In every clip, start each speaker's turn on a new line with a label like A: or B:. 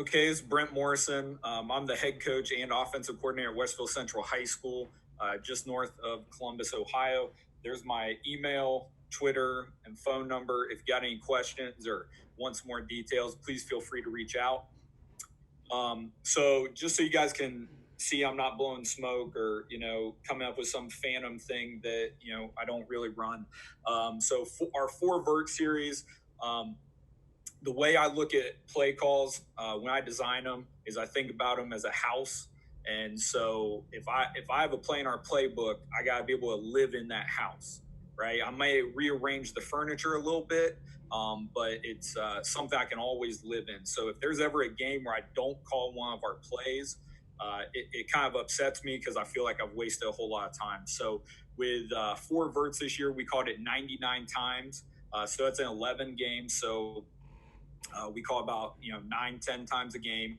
A: Okay, it's Brent Morrison. I'm the head coach and offensive coordinator at Westville Central High School, just north of Columbus, Ohio. There's my email, Twitter, and phone number. If you got any questions or want some more details, please feel free to reach out. So just so you guys can see, I'm not blowing smoke or coming up with some phantom thing that I don't really run. So for our four vert series. The way I look at play calls when I design them is I think about them as a house. And so if I have a play in our playbook, I got to be able to live in that house, right? I may rearrange the furniture a little bit, but it's something I can always live in. So if there's ever a game where I don't call one of our plays, it kind of upsets me because I feel like I've wasted a whole lot of time. So with four verts this year, we called it 99 times. So that's an 11 game. So we call about 9-10 times a game.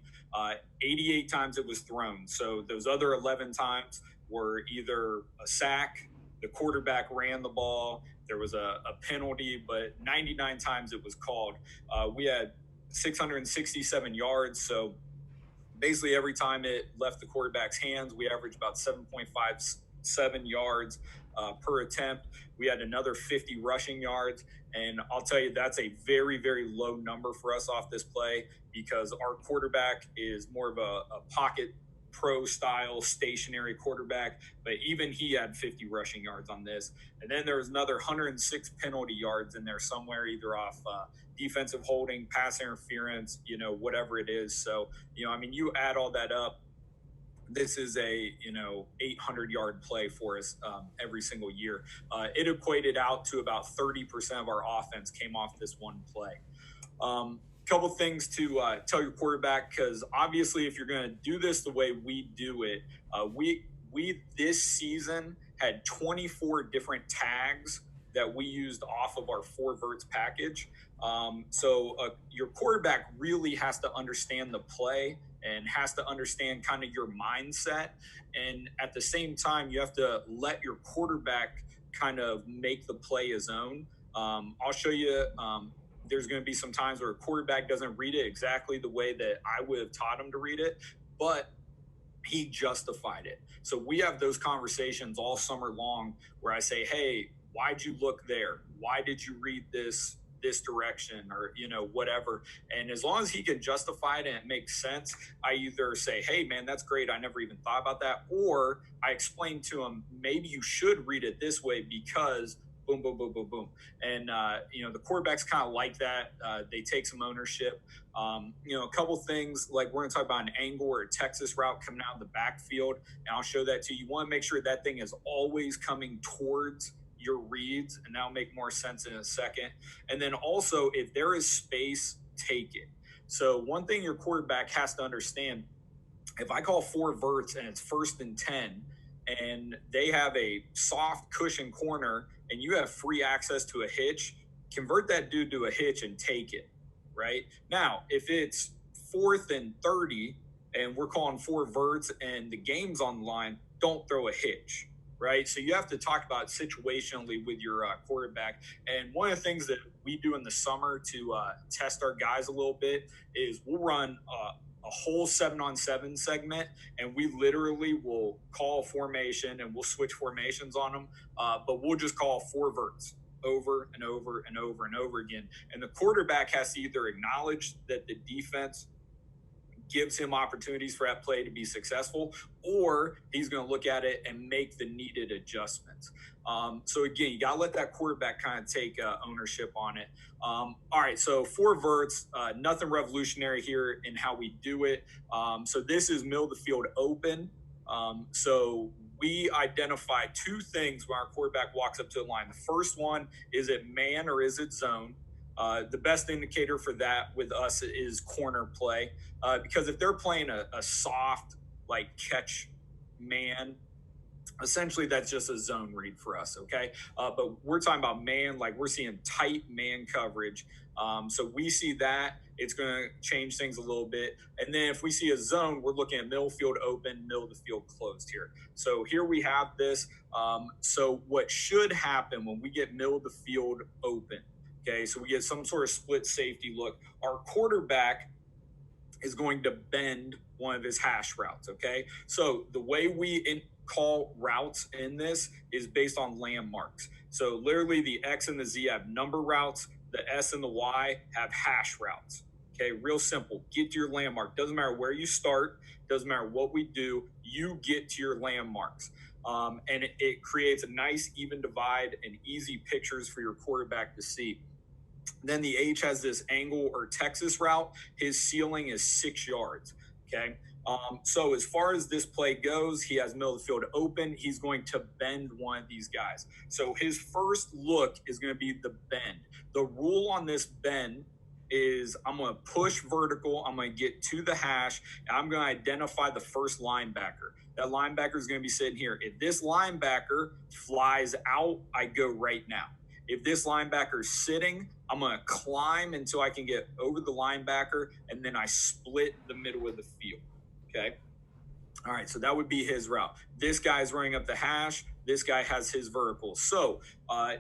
A: 88 times it was thrown. So those other 11 times were either a sack, the quarterback ran the ball, there was a penalty, but 99 times it was called. We had 667 yards. So basically every time it left the quarterback's hands, we averaged about 7.57 yards per attempt. We had another 50 rushing yards. And I'll tell you, that's a very, very low number for us off this play because our quarterback is more of a pocket pro style stationary quarterback, but even he had 50 rushing yards on this. And then there was another 106 penalty yards in there somewhere, either off defensive holding, pass interference, whatever it is. So, I mean, you add all that up, this is a 800-yard play for us every single year. It equated out to about 30% of our offense came off this one play. Couple things to tell your quarterback, because obviously if you're going to do this the way we do it, we this season had 24 different tags that we used off of our four verts package. So your quarterback really has to understand the play and has to understand kind of your mindset. And at the same time, you have to let your quarterback kind of make the play his own. I'll show you. There's going to be some times where a quarterback doesn't read it exactly the way that I would have taught him to read it, but he justified it. So we have those conversations all summer long where I say, hey, why'd you look there? Why did you read this direction, or whatever? And as long as he can justify it and it makes sense, I either say, hey man, that's great, I never even thought about that, or I explain to him, maybe you should read it this way because boom, boom, boom, boom, boom. And the quarterbacks kind of like that. They take some ownership. A couple things, like we're going to talk about an angle or a Texas route coming out of the backfield, and I'll show that to you. You want to make sure that thing is always coming towards your reads, and that'll make more sense in a second. And then also, if there is space, take it. So one thing your quarterback has to understand, if I call four verts and it's 1st and 10, and they have a soft cushion corner and you have free access to a hitch, convert that dude to a hitch and take it, right? Now, if it's 4th and 30 and we're calling four verts and the game's on the line, don't throw a hitch, right? So you have to talk about situationally with your quarterback. And one of the things that we do in the summer to test our guys a little bit is we'll run a whole 7-on-7 segment, and we literally will call formation and we'll switch formations on them, but we'll just call four verts over and over and over and over again. And the quarterback has to either acknowledge that the defense gives him opportunities for that play to be successful, or he's going to look at it and make the needed adjustments. So again, you got to let that quarterback kind of take ownership on it. All right, so four verts, nothing revolutionary here in how we do it. So this is middle of the field open. So we identify two things when our quarterback walks up to the line. The first one, is it man or is it zone? The best indicator for that with us is corner play, because if they're playing a soft, like catch man, essentially that's just a zone read for us, okay? But we're talking about man, like we're seeing tight man coverage. So we see that, it's going to change things a little bit. And then if we see a zone, we're looking at middle field open, middle of the field closed here. So here we have this. So what should happen when we get middle of the field open, okay, so we get some sort of split safety look, our quarterback is going to bend one of his hash routes. Okay. So the way we call routes in this is based on landmarks. So literally the X and the Z have number routes, the S and the Y have hash routes. Okay. Real simple. Get to your landmark. Doesn't matter where you start, doesn't matter what we do, you get to your landmarks. And it creates a nice even divide and easy pictures for your quarterback to see. Then the H has this angle or Texas route. His ceiling is 6 yards. Okay. So as far as this play goes, he has middle of the field open. He's going to bend one of these guys. So his first look is going to be the bend. The rule on this bend is I'm going to push vertical. I'm going to get to the hash. And I'm going to identify the first linebacker. That linebacker is going to be sitting here. If this linebacker flies out, I go right now. If this linebacker is sitting, I'm going to climb until I can get over the linebacker, and then I split the middle of the field. Okay. All right. So that would be his route. This guy's running up the hash. This guy has his vertical. So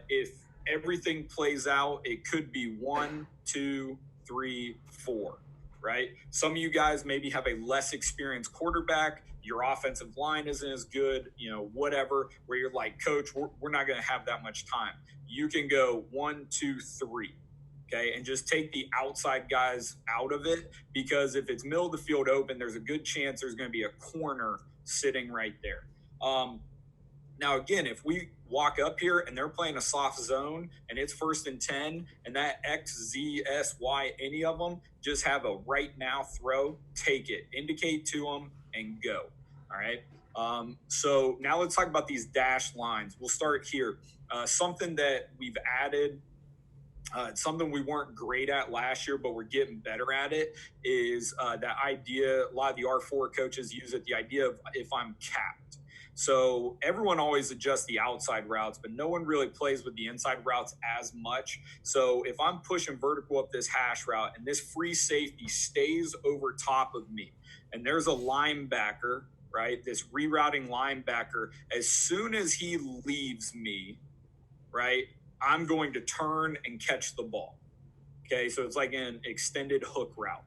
A: if everything plays out, it could be 1, 2, 3, 4, right? Some of you guys maybe have a less experienced quarterback. Your offensive line isn't as good, whatever, where you're like, coach, we're not going to have that much time. You can go 1, 2, 3. Okay, and just take the outside guys out of it, because if it's middle of the field open, there's a good chance there's going to be a corner sitting right there. Now, again, if we walk up here and they're playing a soft zone and it's 1st and 10, and that X, Z, S, Y, any of them just have a right now throw, take it, indicate to them, and go. All right. So now let's talk about these dash lines. We'll start here. Something that we've added, something we weren't great at last year, but we're getting better at it, is that idea. A lot of the R4 coaches use it, the idea of if I'm capped. So everyone always adjusts the outside routes, but no one really plays with the inside routes as much. So if I'm pushing vertical up this hash route and this free safety stays over top of me, and there's a linebacker, right, this rerouting linebacker, as soon as he leaves me, right, I'm going to turn and catch the ball. Okay, so it's like an extended hook route.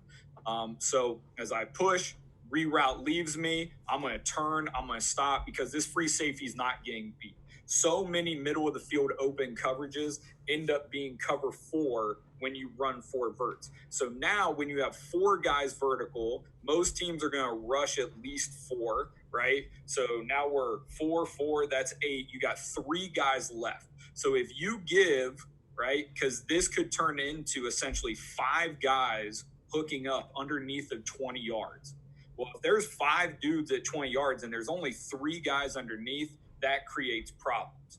A: So as I push, reroute leaves me, I'm going to turn, I'm going to stop, because this free safety is not getting beat. So many middle of the field open coverages end up being cover 4 when you run 4 verts. So now when you have 4 guys vertical, most teams are going to rush at least 4, right? So now we're 4, 4, that's 8. You got 3 guys left. So if you give, right, because this could turn into essentially 5 guys hooking up underneath of 20 yards. Well, if there's 5 dudes at 20 yards and there's only 3 guys underneath, that creates problems.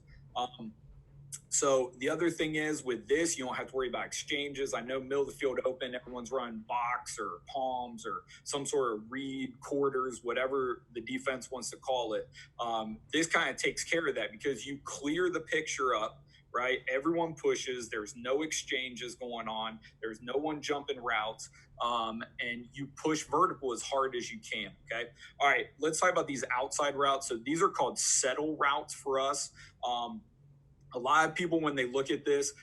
A: So the other thing is, with this, you don't have to worry about exchanges. I know middle of the field open, everyone's running box or palms or some sort of read, quarters, whatever the defense wants to call it. This kind of takes care of that, because you clear the picture up, right? Everyone pushes. There's no exchanges going on. There's no one jumping routes. And you push vertical as hard as you can, okay? All right, let's talk about these outside routes. So these are called settle routes for us. A lot of people, when they look at this,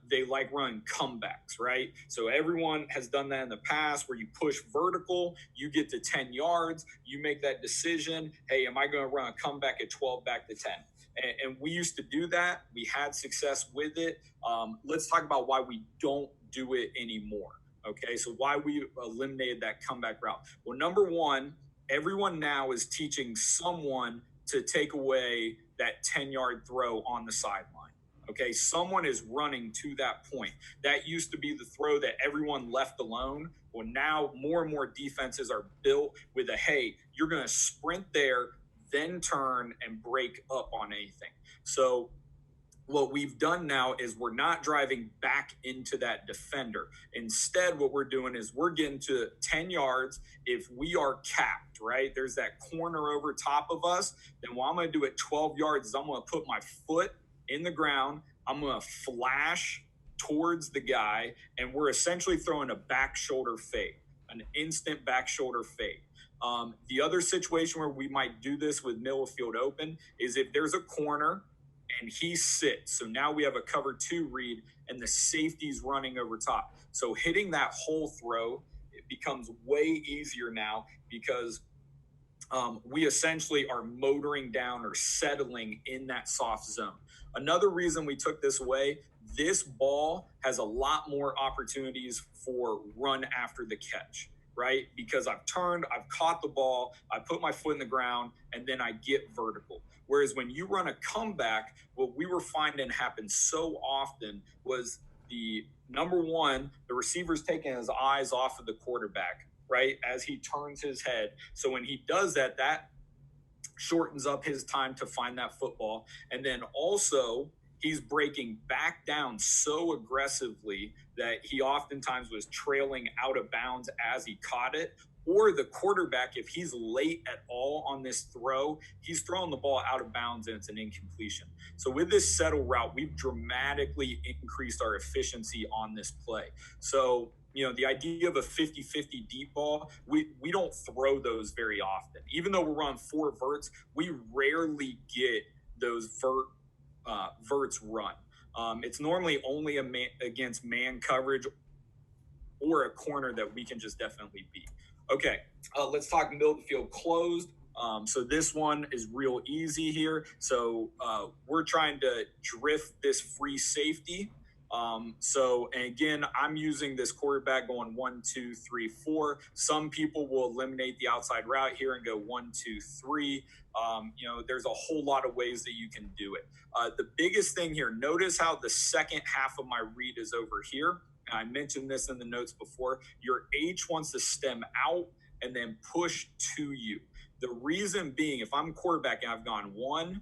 A: they like running comebacks, right? So everyone has done that in the past, where you push vertical, you get to 10 yards, you make that decision, hey, am I going to run a comeback at 12 back to 10? And we used to do that. We had success with it. Let's talk about why we don't do it anymore. Okay, so why we eliminated that comeback route. Well, number one, everyone now is teaching someone to take away that 10-yard throw on the sideline. Okay, someone is running to that point. That used to be the throw that everyone left alone. Well, now more and more defenses are built with a, hey, you're going to sprint there, then turn and break up on anything. So what we've done now is we're not driving back into that defender. Instead, what we're doing is we're getting to 10 yards. If we are capped, right, there's that corner over top of us, then what I'm going to do at 12 yards is I'm going to put my foot in the ground. I'm going to flash towards the guy, and we're essentially throwing a back shoulder fade, an instant back shoulder fade. The other situation where we might do this with middle of field open is if there's a corner and he sits. So now we have a cover 2 read and the safety's running over top. So hitting that hole throw, becomes way easier now because we essentially are motoring down or settling in that soft zone. Another reason we took this away, this ball has a lot more opportunities for run after the catch, right? Because I've turned, I've caught the ball, I put my foot in the ground, and then I get vertical. Whereas when you run a comeback, what we were finding happen so often was the number one, the receiver's taking his eyes off of the quarterback, right, as he turns his head. So when he does that, that shortens up his time to find that football. And then also, he's breaking back down so aggressively that he oftentimes was trailing out of bounds as he caught it. Or the quarterback, if he's late at all on this throw, he's throwing the ball out of bounds and it's an incompletion. So with this settle route, we've dramatically increased our efficiency on this play. So, you know, the idea of a 50-50 deep ball, we don't throw those very often. Even though we're on 4 verts, we rarely get those verts run. It's normally only against man coverage or a corner that we can just definitely beat. Okay, let's talk middle of the field closed. So this one is real easy here. So we're trying to drift this free safety. So, and again, I'm using this quarterback going 1, 2, 3, 4. Some people will eliminate the outside route here and go 1, 2, 3. You know, there's a whole lot of ways that you can do it. The biggest thing here, notice how the second half of my read is over here. I mentioned this in the notes before. Your H wants to stem out and then push to you. The reason being, if I'm quarterback and I've gone 1,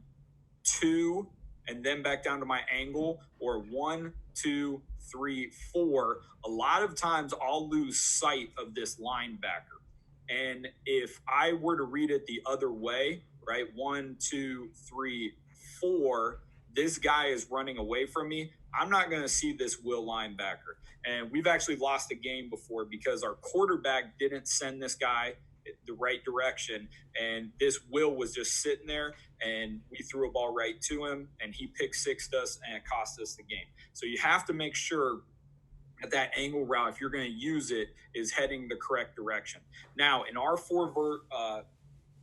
A: 2, and then back down to my angle, or 1, 2, 3, 4, a lot of times I'll lose sight of this linebacker. And if I were to read it the other way, right, 1, 2, 3, 4, this guy is running away from me, I'm not going to see this will linebacker. And we've actually lost a game before because our quarterback didn't send this guy the right direction, and this will was just sitting there, and we threw a ball right to him, and he pick-sixed us, and it cost us the game. So you have to make sure that angle route, if you're going to use it, is heading the correct direction. Now, in our 4-vert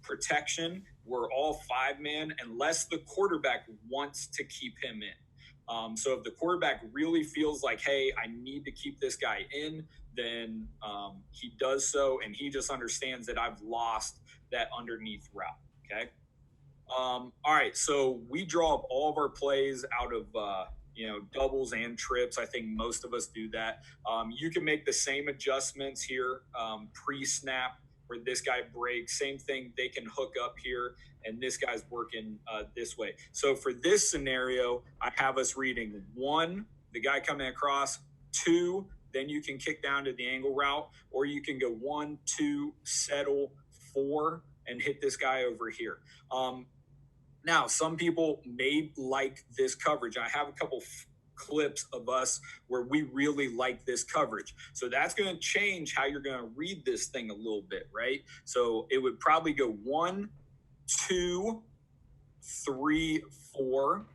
A: protection, we're all 5-man unless the quarterback wants to keep him in. So if the quarterback really feels like, hey, I need to keep this guy in, then he does so, and he just understands that I've lost that underneath route, okay? All right, so we draw up all of our plays out of doubles and trips. I think most of us do that. You can make the same adjustments here pre-snap where this guy breaks. Same thing, they can hook up here, and this guy's working this way. So for this scenario, I have us reading 1, the guy coming across, 2, then you can kick down to the angle route, or you can go 1, 2, settle, 4, and hit this guy over here. Now, some people may like this coverage. I have a couple clips of us where we really like this coverage. So that's going to change how you're going to read this thing a little bit, right? So it would probably go 1, 2, 3, 4.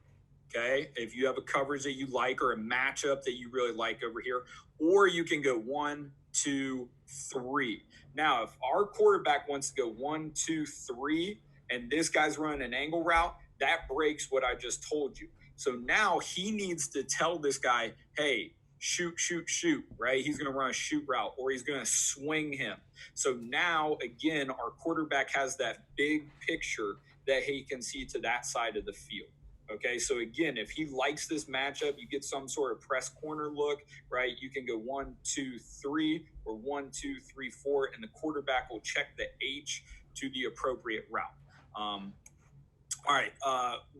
A: Okay, if you have a coverage that you like or a matchup that you really like over here, or you can go 1, 2, 3. Now, if our quarterback wants to go 1, 2, 3, and this guy's running an angle route, that breaks what I just told you. So now he needs to tell this guy, hey, shoot, shoot, shoot, right? He's going to run a shoot route, or he's going to swing him. So now, again, our quarterback has that big picture that he can see to that side of the field. Okay, so again, if he likes this matchup, you get some sort of press corner look, right? You can go 1, 2, 3, or 1, 2, 3, 4, and the quarterback will check the H to the appropriate route. All right,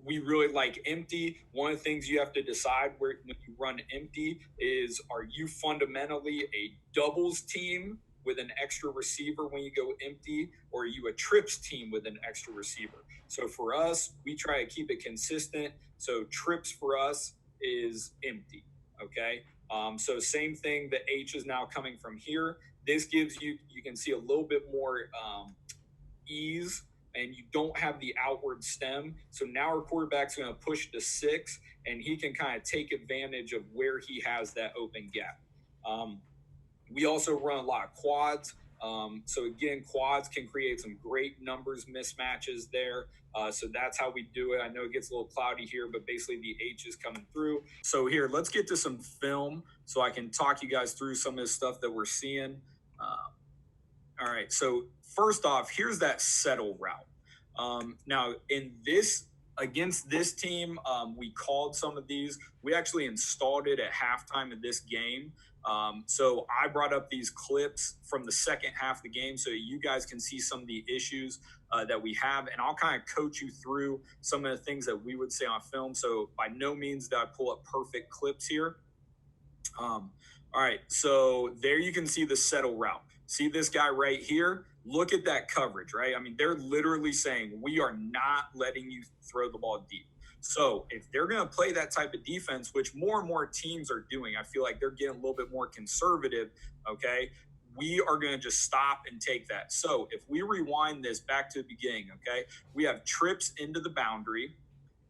A: we really like empty. One of the things you have to decide when you run empty is, are you fundamentally a doubles team with an extra receiver when you go empty, or are you a trips team with an extra receiver? So for us, we try to keep it consistent. So trips for us is empty, okay? So same thing, the H is now coming from here. This gives you can see a little bit more ease, and you don't have the outward stem. So now our quarterback's going to push to 6, and he can kind of take advantage of where he has that open gap. We also run a lot of quads. So again, quads can create some great numbers mismatches there. So that's how we do it. I know it gets a little cloudy here, but basically the H is coming through. So here, let's get to some film so I can talk you guys through some of the stuff that we're seeing. All right. So first off, here's that settle route. Now in this against this team, we called some of these. We actually installed it at halftime of this game. So I brought up these clips from the second half of the game so you guys can see some of the issues that we have, and I'll kind of coach you through some of the things that we would say on film. So by no means did I pull up perfect clips here. All right, so there you can see the settle route. See this guy right here? Look at that coverage, right? I mean, they're literally saying, we are not letting you throw the ball deep. So if they're going to play that type of defense, which more and more teams are doing, I feel like they're getting a little bit more conservative, okay? We are going to just stop and take that. So if we rewind this back to the beginning, okay, we have trips into the boundary,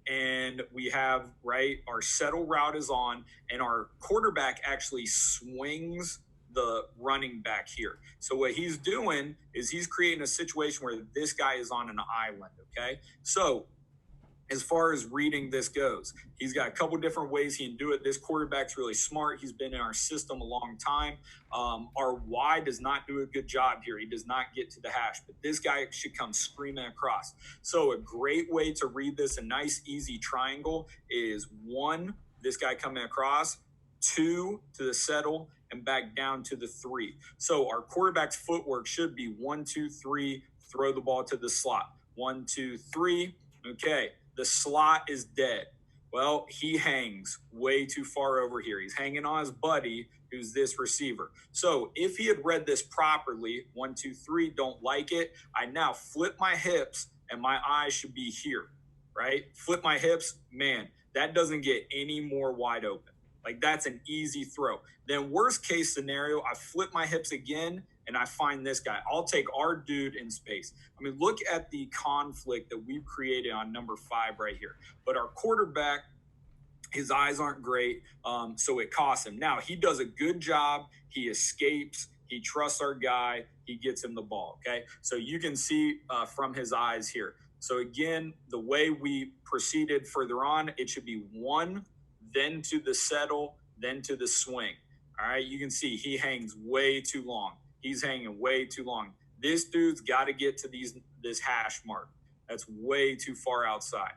A: and we have, right, our settle route is on, and our quarterback actually swings the running back here. So what he's doing is he's creating a situation where this guy is on an island, okay? So as far as reading this goes, he's got a couple different ways he can do it. This quarterback's really smart. He's been in our system a long time. Our Y does not do a good job here. He does not get to the hash, but this guy should come screaming across. So a great way to read this, a nice, easy triangle, is 1, this guy coming across, 2 to the settle, and back down to the 3. So our quarterback's footwork should be 1, 2, 3, throw the ball to the slot. 1, 2, 3. Okay. The slot is dead. Well, he hangs way too far over here. He's hanging on his buddy, who's this receiver. So if he had read this properly, 1, 2, 3, don't like it, I now flip my hips and my eyes should be here, right? Flip my hips, man, that doesn't get any more wide open. Like, that's an easy throw. Then worst case scenario, I flip my hips again and I find this guy. I'll take our dude in space. I mean, look at the conflict that we've created on number 5 right here. But our quarterback, his eyes aren't great, so it costs him. Now, he does a good job. He escapes. He trusts our guy. He gets him the ball, okay? So you can see from his eyes here. So again, the way we proceeded further on, it should be 1, then to the settle, then to the swing. All right, you can see he hangs way too long. He's hanging way too long. This dude's got to get to this hash mark. That's way too far outside.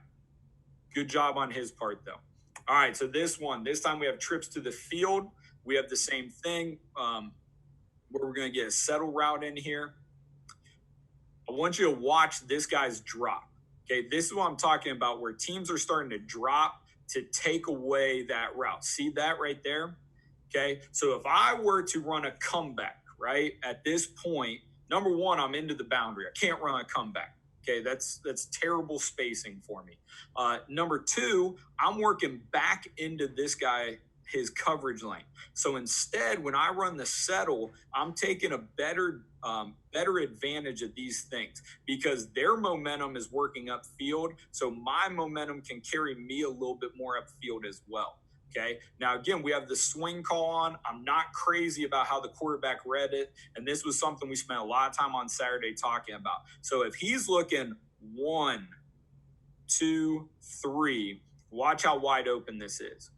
A: Good job on his part, though. All right, so this time we have trips to the field. We have the same thing where we're going to get a settle route in here. I want you to watch this guy's drop. Okay, this is what I'm talking about, where teams are starting to drop to take away that route. See that right there? Okay, so if I were to run a comeback, right, at this point, number 1, I'm into the boundary. I can't run a comeback. Okay, that's terrible spacing for me. Number 2, I'm working back into this guy, his coverage lane. So instead, when I run the settle, I'm taking a better advantage of these things because their momentum is working upfield. So my momentum can carry me a little bit more upfield as well. Okay. Now, again, we have the swing call on. I'm not crazy about how the quarterback read it. And this was something we spent a lot of time on Saturday talking about. So if he's looking 1, 2, 3, watch how wide open this is.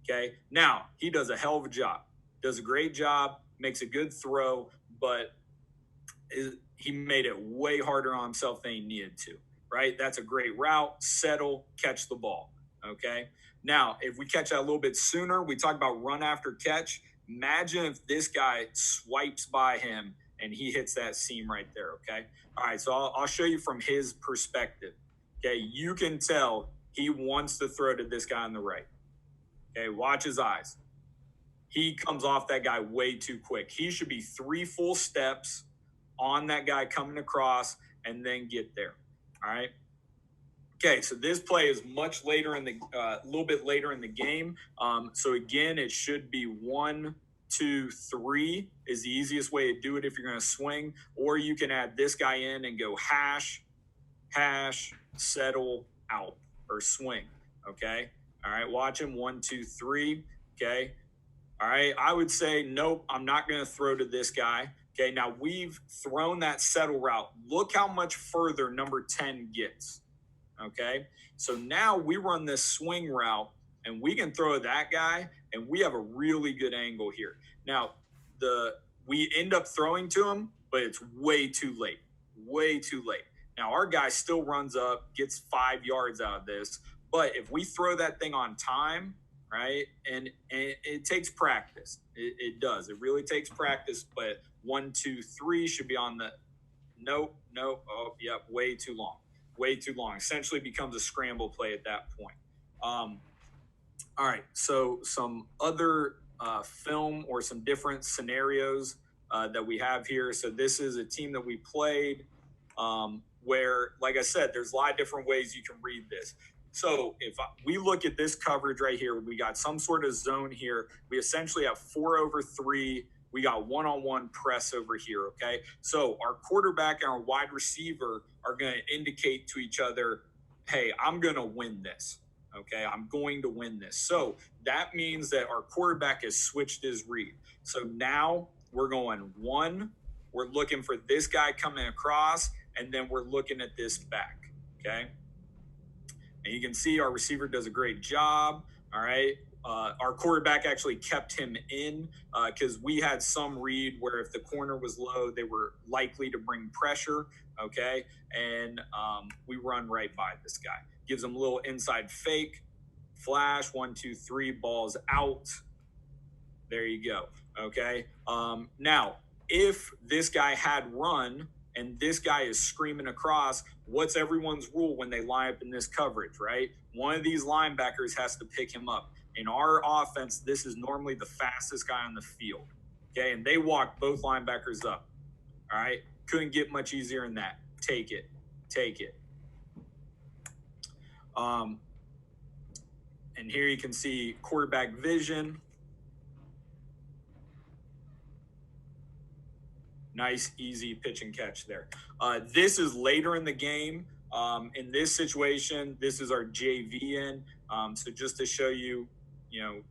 A: Okay. Now, he does a hell of a job, does a great job, makes a good throw, but he made it way harder on himself than he needed to, right? That's a great route. Settle, catch the ball. Okay. Now, if we catch that a little bit sooner, we talk about run after catch. Imagine if this guy swipes by him and he hits that seam right there. Okay. All right. So I'll show you from his perspective. Okay. You can tell he wants to throw to this guy on the right. Okay. Watch his eyes. He comes off that guy way too quick. He should be 3 full steps on that guy coming across and then get there. All right. Okay, so this play is much later in the, a little bit later in the game. So again, it should be 1, 2, 3 is the easiest way to do it if you're going to swing, or you can add this guy in and go hash, settle, out, or swing. Okay. All right. Watch him. 1, 2, 3. Okay. All right. I would say, nope, I'm not going to throw to this guy. Okay. Now we've thrown that settle route. Look how much further number 10 gets. Okay. So now we run this swing route and we can throw that guy and we have a really good angle here. Now, we end up throwing to him, but it's way too late. Way too late. Now our guy still runs up, gets 5 yards out of this. But if we throw that thing on time, right, and it takes practice. It does. It really takes practice. But 1, 2, 3 should be on the. Nope. Oh, yep. Way too long. Way too long. Essentially becomes a scramble play at that point. All right. So some other film or some different scenarios that we have here. So this is a team that we played where, like I said, there's a lot of different ways you can read this. So if we look at this coverage right here, we got some sort of zone here. We essentially have 4 over 3. We got one-on-one press over here, okay? So our quarterback and our wide receiver are going to indicate to each other, hey, I'm going to win this, okay? I'm going to win this. So that means that our quarterback has switched his read. So now we're going 1. We're looking for this guy coming across, and then we're looking at this back, okay? And you can see our receiver does a great job, all right? Our quarterback actually kept him in because we had some read where if the corner was low, they were likely to bring pressure, okay? And we run right by this guy. Gives him a little inside fake, flash, 1, 2, 3, balls out. There you go, okay? Now, if this guy had run and this guy is screaming across, what's everyone's rule when they line up in this coverage, right? One of these linebackers has to pick him up. In our offense, this is normally the fastest guy on the field, okay? And they walk both linebackers up, all right? Couldn't get much easier than that. Take it. And here you can see quarterback vision. Nice, easy pitch and catch there. This is later in the game. In this situation, this is our JV in. So just to show you,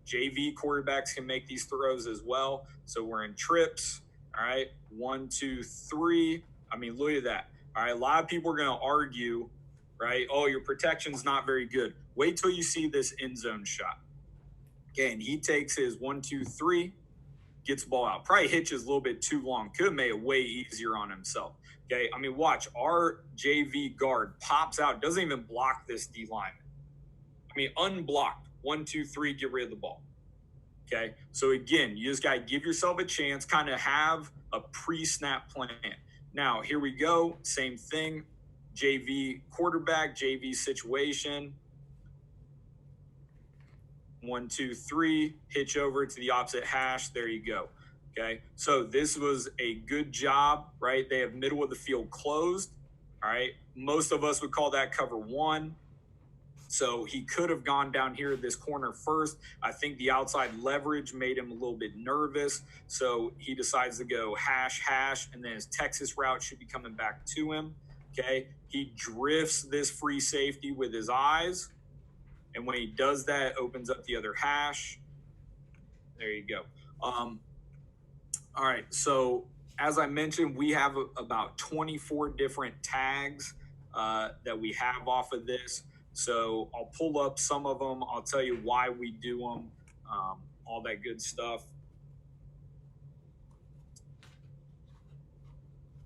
A: JV quarterbacks can make these throws as well. So we're in trips. All right, 1, 2, 3. I mean, look at that. All right, a lot of people are going to argue, right? Oh, your protection's not very good. Wait till you see this end zone shot. Okay, and he takes his 1, 2, 3. Gets the ball out. Probably hitches a little bit too long. Could have made it way easier on himself. Okay. I mean, watch. Our JV guard pops out, doesn't even block this D lineman. I mean, unblocked. 1, 2, 3, get rid of the ball. Okay. So again, you just got to give yourself a chance, kind of have a pre-snap plan. Now, here we go. Same thing. JV quarterback, JV situation. 1, 2, 3, hitch over to the opposite hash. There you go. Okay. So this was a good job, right? They have middle of the field closed. All right. Most of us would call that cover 1. So he could have gone down here this corner first. I think the outside leverage made him a little bit nervous. So he decides to go hash, and then his Texas route should be coming back to him. Okay. He drifts this free safety with his eyes. And when he does that, it opens up the other hash. There you go. All right. So as I mentioned, we have about 24 different tags that we have off of this. So I'll pull up some of them. I'll tell you why we do them, all that good stuff.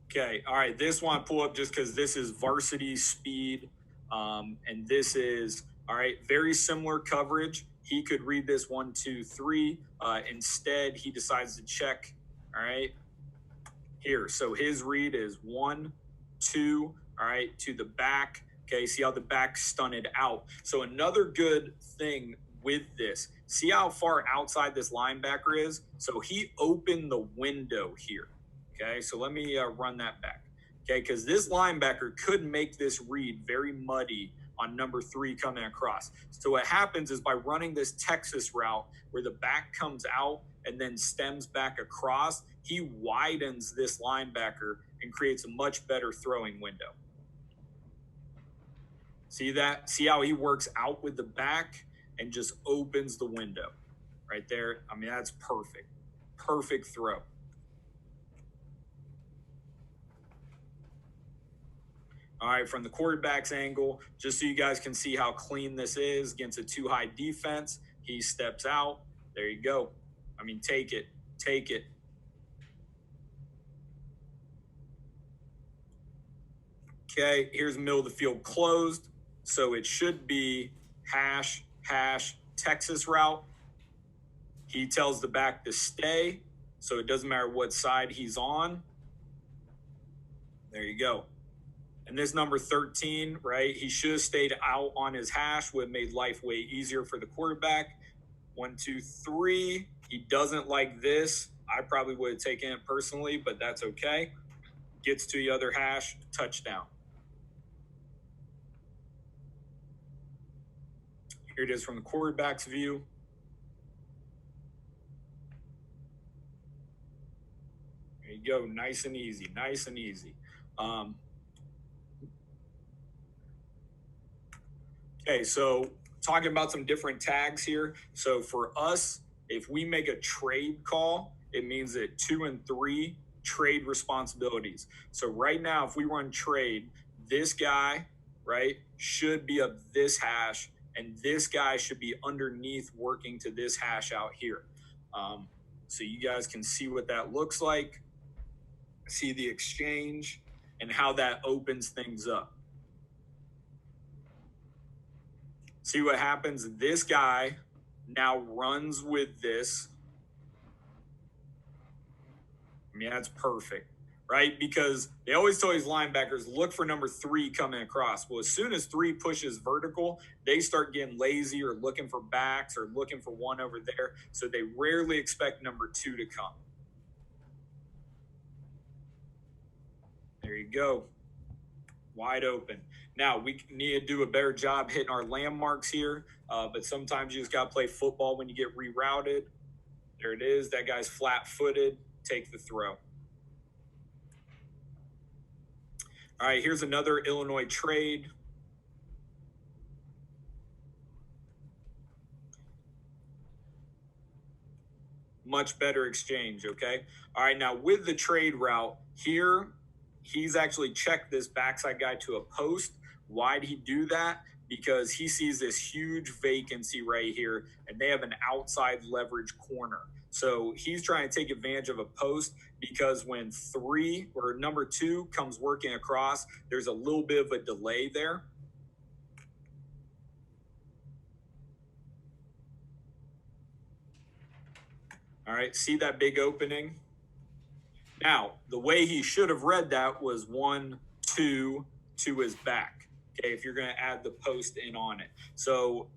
A: Okay. All right. This one I pull up just because this is varsity speed. And this is, all right, very similar coverage. He could read this 1, 2, 3. Instead, he decides to check, all right, here. So his read is 1, 2, all right, to the back. Okay, see how the back stunted out. So another good thing with this, see how far outside this linebacker is? So he opened the window here. Okay, so let me run that back. Okay, because this linebacker could make this read very muddy on number 3 coming across. So what happens is by running this Texas route where the back comes out and then stems back across, he widens this linebacker and creates a much better throwing window. See that? See how he works out with the back and just opens the window. right there. I mean, that's perfect. Perfect throw. All right, from the quarterback's angle, just so you guys can see how clean this is against a too high defense, he steps out. There you go. I mean, take it. Take it. Okay, here's the middle of the field closed. So it should be hash, Texas route. He tells the back to stay. So it doesn't matter what side he's on. There you go. And this number 13, right? He should have stayed out on his hash, would have made life way easier for the quarterback. 1, 2, 3. He doesn't like this. I probably would have taken it personally, but that's okay. Gets to the other hash, touchdown. Here it is from the quarterback's view. There you go. Nice and easy. Nice and easy. Okay, so talking about some different tags here. So for us, if we make a trade call, it means that 2 and 3 trade responsibilities. So right now, if we run trade, this guy, right, should be up this hash, and this guy should be underneath working to this hash out here. So you guys can see what that looks like, see the exchange, and how that opens things up. See what happens? This guy now runs with this. I mean, that's perfect, right? Because they always tell these linebackers, look for number 3 coming across. Well, as soon as 3 pushes vertical, they start getting lazy or looking for backs or looking for one over there. So they rarely expect number 2 to come. There you go. Wide open. Now, we need to do a better job hitting our landmarks here, but sometimes you just got to play football when you get rerouted. There it is. That guy's flat-footed. Take the throw. All right, here's another Illinois trade. Much better exchange, okay? All right, now with the trade route here, he's actually checked this backside guy to a post. Why'd he do that? Because he sees this huge vacancy right here, and they have an outside leverage corner. So he's trying to take advantage of a post because when 3 or number 2 comes working across, there's a little bit of a delay there. All right, see that big opening? Now, the way he should have read that was 1, 2 to his back. Okay, if you're going to add the post in on it. So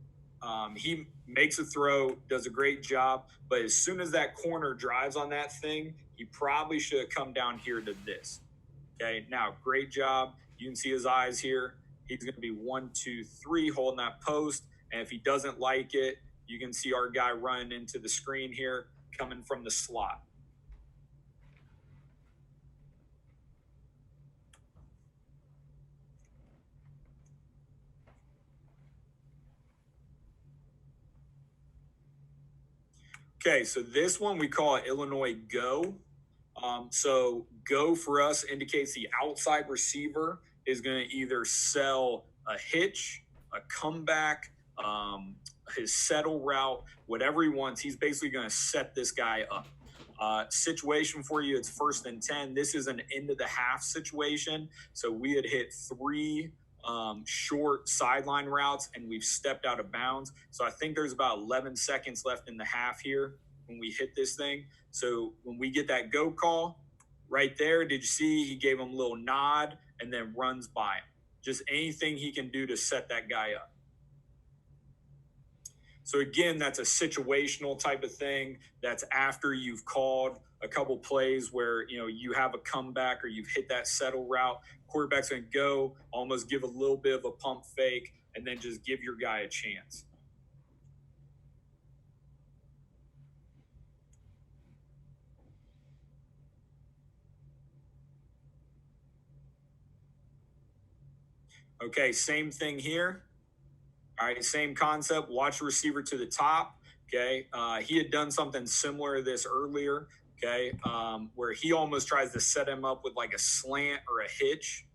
A: he makes a throw, does a great job, but as soon as that corner drives on that thing, he probably should have come down here to this. Okay, now great job. You can see his eyes here. He's going to be 1, 2, 3 holding that post, and if he doesn't like it, you can see our guy running into the screen here, coming from the slot. Okay, so this one we call it Illinois Go. So go for us indicates the outside receiver is going to either sell a hitch, a comeback, his settle route, whatever he wants. He's basically going to set this guy up. Situation for you, it's 1st and 10. This is an end of the half situation. So we had hit 3 short sideline routes and we've stepped out of bounds. So I think there's about 11 seconds left in the half here when we hit this thing. So when we get that go call right there, did you see he gave him a little nod and then runs by him? Just anything he can do to set that guy up. So again, that's a situational type of thing. That's after you've called a couple plays where you have a comeback or you've hit that settle route. Quarterback's going to go, almost give a little bit of a pump fake, and then just give your guy a chance. Okay, same thing here. All right, same concept. Watch the receiver to the top. Okay. He had done something similar to this earlier. Okay. Where he almost tries to set him up with like a slant or a hitch,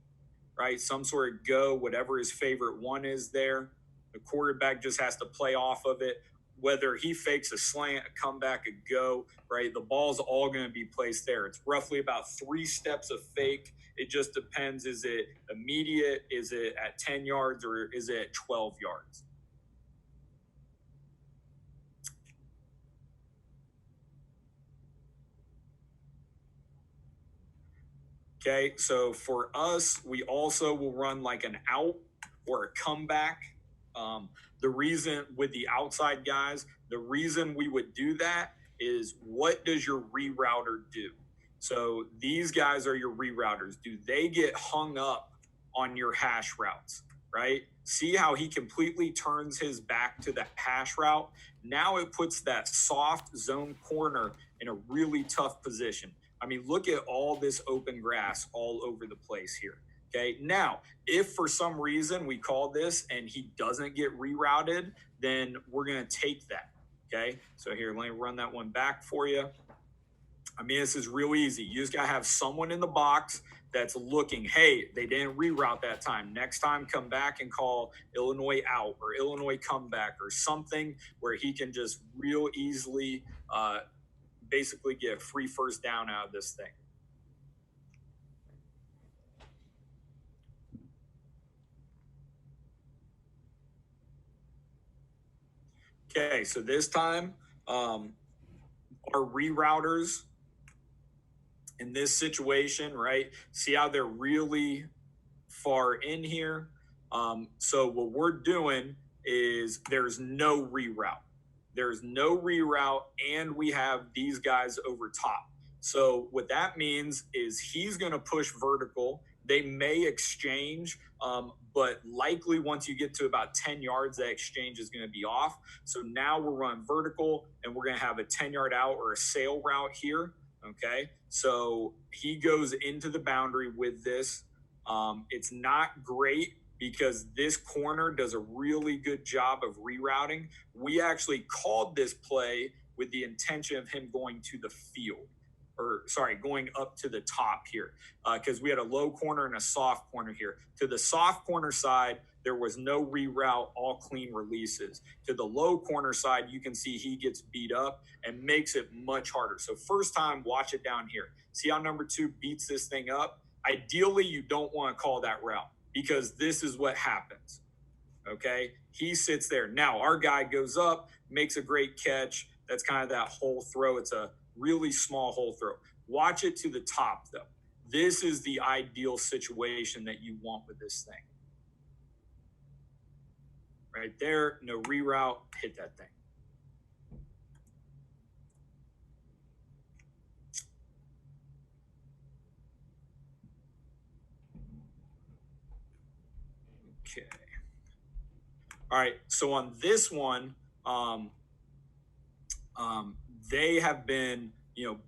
A: right? Some sort of go, whatever his favorite one is there. The quarterback just has to play off of it. Whether he fakes a slant, a comeback, a go, right? The ball's all going to be placed there. It's roughly about 3 steps of fake. It just depends. Is it immediate? Is it at 10 yards or is it at 12 yards? Okay, so for us, we also will run like an out or a comeback. The reason with the outside guys, the reason we would do that is what does your rerouter do? So these guys are your rerouters. Do they get hung up on your hash routes, right? See how he completely turns his back to the hash route? Now it puts that soft zone corner in a really tough position. I mean, look at all this open grass all over the place here. Okay. Now, if for some reason we call this and he doesn't get rerouted, then we're going to take that. Okay. So here, let me run that one back for you. I mean, this is real easy. You just got to have someone in the box that's looking, hey, they didn't reroute that time. Next time, come back and call Illinois out or Illinois comeback or something where he can just real easily basically get a free first down out of this thing. Okay, so this time, our rerouters in this situation, right? See how they're really far in here. So what we're doing is there's no reroute. There's no reroute, and we have these guys over top. So what that means is he's going to push vertical. They may exchange, but likely once you get to about 10 yards, that exchange is going to be off. So now we're running vertical, and we're going to have a 10-yard out or a sail route here. Okay, so he goes into the boundary with this. It's not great because this corner does a really good job of rerouting. We actually called this play with the intention of him going to the field, or sorry, going up to the top here, because we had a low corner and a soft corner here. To the soft corner side, there was no reroute, all clean releases. To the low corner side, you can see he gets beat up and makes it much harder. So first time, watch it down here. See how number 2 beats this thing up? Ideally, you don't want to call that route because this is what happens. Okay. He sits there. Now, our guy goes up, makes a great catch. That's kind of that hole throw. It's a really small hole throw. Watch it to the top, though. This is the ideal situation that you want with this thing. Right there, no reroute, hit that thing. Okay. All right. So on this one, they have been,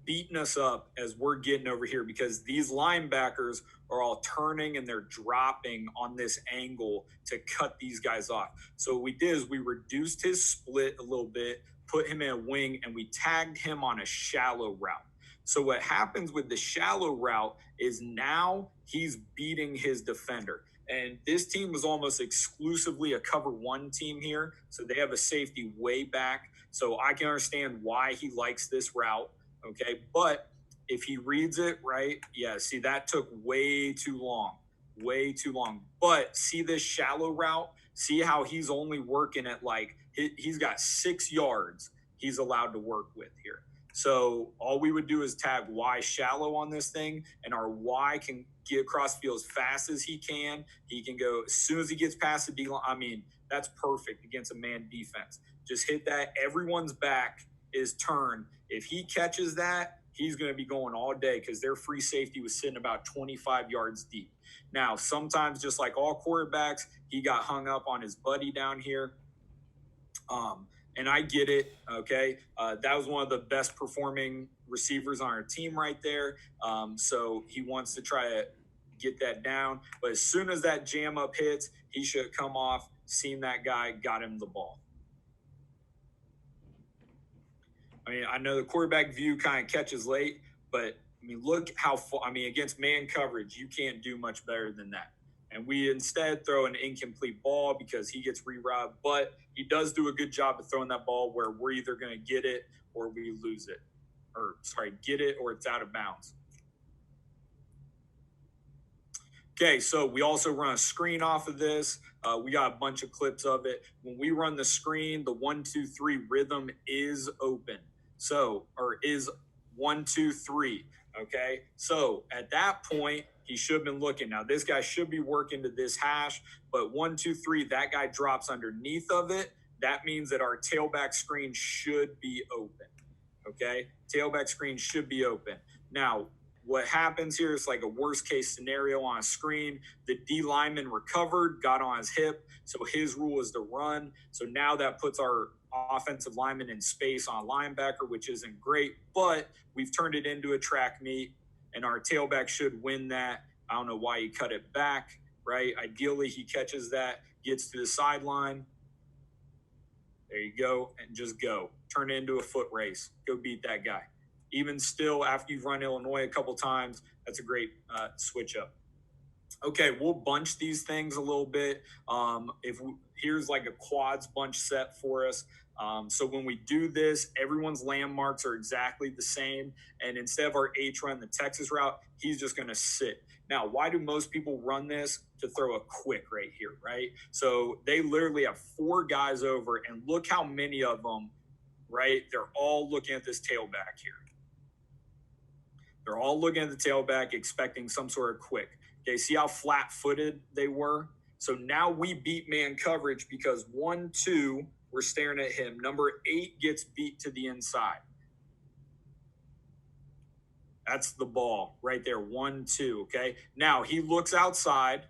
A: beating us up as we're getting over here because these linebackers are all turning and they're dropping on this angle to cut these guys off. So what we did is we reduced his split a little bit, put him in a wing, and we tagged him on a shallow route. So what happens with the shallow route is now he's beating his defender. And this team was almost exclusively a cover 1 team here. So they have a safety way back. So I can understand why he likes this route. Okay. But if he reads it right, yeah, see, that took way too long. Way too long. But see this shallow route? See how he's only working at like, he's got 6 yards he's allowed to work with here. So all we would do is tag Y shallow on this thing, and our Y can get across field as fast as he can. He can go as soon as he gets past the D line. I mean, that's perfect against a man defense. Just hit that. Everyone's back is turned. If he catches that, he's going to be going all day because their free safety was sitting about 25 yards deep. Now, sometimes, just like all quarterbacks, he got hung up on his buddy down here. And I get it. Okay. That was one of the best performing receivers on our team right there. So he wants to try to get that down. But as soon as that jam up hits, he should come off, seen that guy, got him the ball. I mean, I know the quarterback view kind of catches late, but I mean, look how far. I mean, against man coverage, you can't do much better than that. And we instead throw an incomplete ball because he gets rerouted, but he does do a good job of throwing that ball where we're either going to get it or we lose it, or sorry, get it or it's out of bounds. Okay, so we also run a screen off of this. We got a bunch of clips of it. When we run the screen, the 1-2-3 rhythm is open. So, or is 1-2-3. Okay, so at that point, he should have been looking. Now, this guy should be working to this hash, but 1-2-3, that guy drops underneath of it. That means that our tailback screen should be open. Okay, tailback screen should be open. Now, what happens here is like a worst case scenario on a screen. The D lineman recovered, got on his hip, so his rule is to run. So now that puts our offensive lineman in space on linebacker, which isn't great, but we've turned it into a track meet, and our tailback should win that. I don't know why he cut it back, right? Ideally, he catches that, gets to the sideline. There you go, and just go. Turn it into a foot race. Go beat that guy. Even still, after you've run Illinois a couple times, that's a great switch up. Okay, we'll bunch these things a little bit. Here's like a quads bunch set for us. So when we do this, everyone's landmarks are exactly the same. And instead of our H run, the Texas route, he's just going to sit. Now, why do most people run this? To throw a quick right here, right? So they literally have 4 guys over, and look how many of them, right? They're all looking at this tailback here. They're all looking at the tailback, expecting some sort of quick. Okay, see how flat-footed they were? So now we beat man coverage because 1-2, we're staring at him. Number 8 gets beat to the inside. That's the ball right there, 1-2, okay? Now, he looks outside.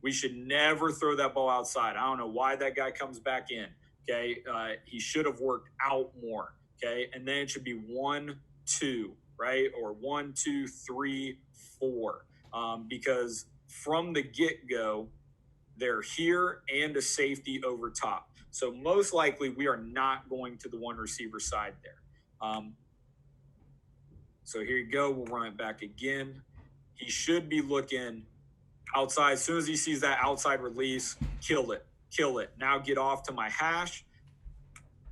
A: We should never throw that ball outside. I don't know why that guy comes back in, okay? He should have worked out more, okay? And then it should be 1-2, right? Or 1-2-3-4, because from the get-go, they're here and a safety over top. So most likely we are not going to the one receiver side there. So here you go. We'll run it back again. He should be looking outside. As soon as he sees that outside release, kill it. Now get off to my hash.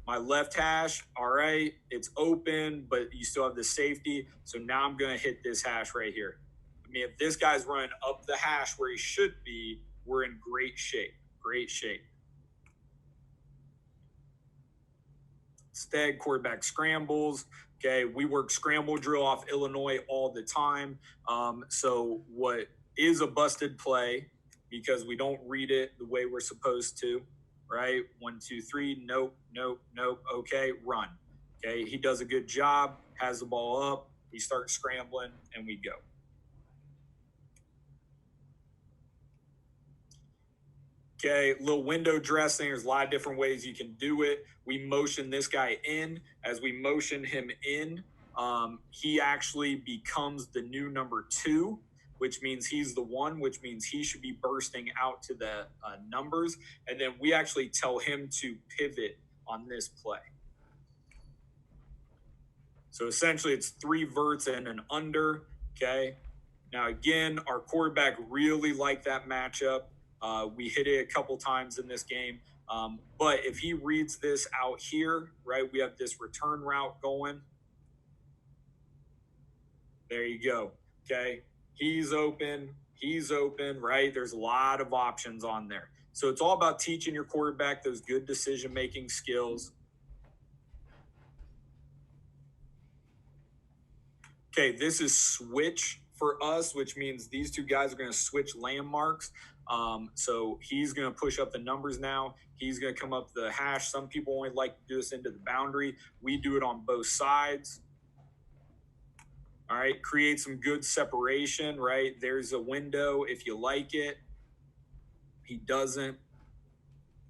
A: My left hash, all right, it's open, but you still have the safety. So now I'm going to hit this hash right here. I mean, if this guy's running up the hash where he should be, we're in great shape. Instead, quarterback scrambles. Okay, we work scramble drill off Illinois all the time. So what is a busted play, because we don't read it the way we're supposed to, right? 1-2-3, nope. Okay, run. Okay, he does a good job, has the ball up, we start scrambling, and we go. Okay, little window dressing. There's a lot of different ways you can do it. We motion this guy in. As we motion him in, he actually becomes the new number 2, which means he's the 1, which means he should be bursting out to the numbers. And then we actually tell him to pivot on this play. So essentially it's 3 verts and an under, okay? Now again, our quarterback really liked that matchup. We hit it a couple times in this game. But if he reads this out here, right, we have this return route going. There you go, okay? He's open, right? There's a lot of options on there. So it's all about teaching your quarterback those good decision-making skills. Okay, this is switch for us, which means these 2 guys are going to switch landmarks. So he's going to push up the numbers now. He's going to come up the hash. Some people only like to do this into the boundary. We do it on both sides. All right, create some good separation, right? There's a window if you like it. He doesn't.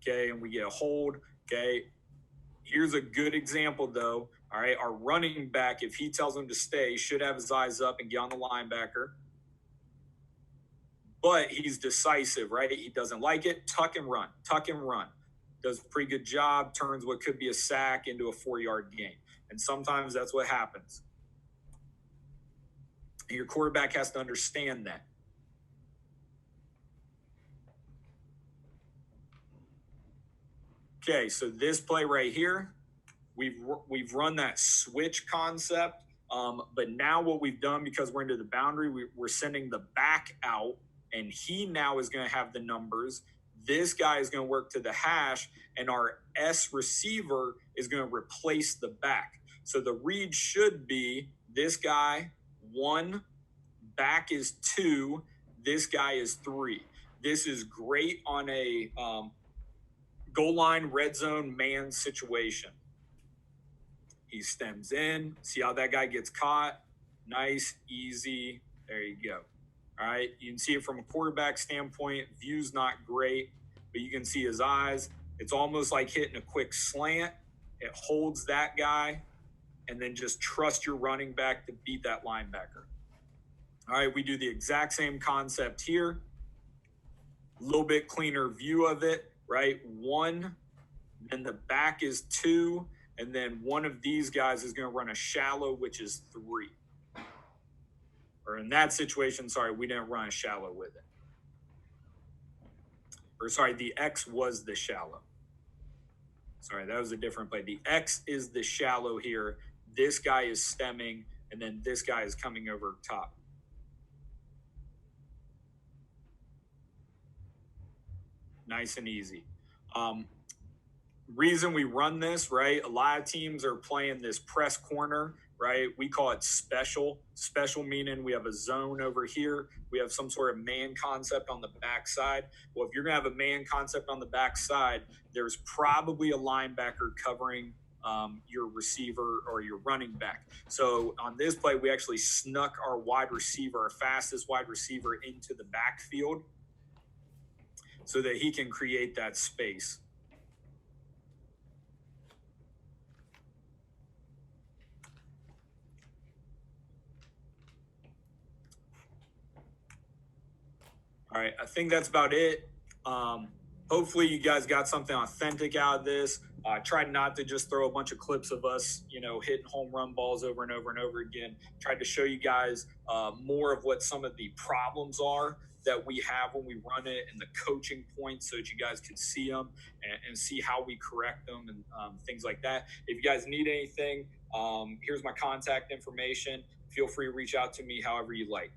A: Okay, and we get a hold. Okay, here's a good example, though. All right, our running back, if he tells him to stay, should have his eyes up and get on the linebacker. But he's decisive, right? He doesn't like it. Tuck and run. does a pretty good job, turns what could be a sack into a 4-yard gain. And sometimes that's what happens. And your quarterback has to understand that. Okay, so this play right here, we've run that switch concept, but now what we've done, because we're into the boundary, we're sending the back out, and he now is going to have the numbers. This guy is going to work to the hash, and our S receiver is going to replace the back. So the read should be this guy 1, back is 2, this guy is 3. This is great on a goal line, red zone, man situation. He stems in. See how that guy gets caught? Nice, easy. There you go. All right. You can see it from a quarterback standpoint. View's not great, but you can see his eyes. It's almost like hitting a quick slant. It holds that guy, and then just trust your running back to beat that linebacker. All right. We do the exact same concept here. A little bit cleaner view of it, right? 1, then the back is 2, and then one of these guys is going to run a shallow, which is 3. Or in that situation, sorry, we didn't run a shallow with it. Or sorry, the X was the shallow. Sorry, that was a different play. The X is the shallow here. This guy is stemming, and then this guy is coming over top. Nice and easy. Reason we run this, right? A lot of teams are playing this press corner, right? We call it special. Special meaning we have a zone over here. We have some sort of man concept on the backside. Well, if you're going to have a man concept on the backside, there's probably a linebacker covering your receiver or your running back. So on this play, we actually snuck our wide receiver, our fastest wide receiver, into the backfield so that he can create that space. All right, I think that's about it. Hopefully you guys got something authentic out of this. I tried not to just throw a bunch of clips of us, hitting home run balls over and over and over again. Tried to show you guys more of what some of the problems are that we have when we run it, and the coaching points, so that you guys can see them and see how we correct them and things like that. If you guys need anything, here's my contact information. Feel free to reach out to me however you like.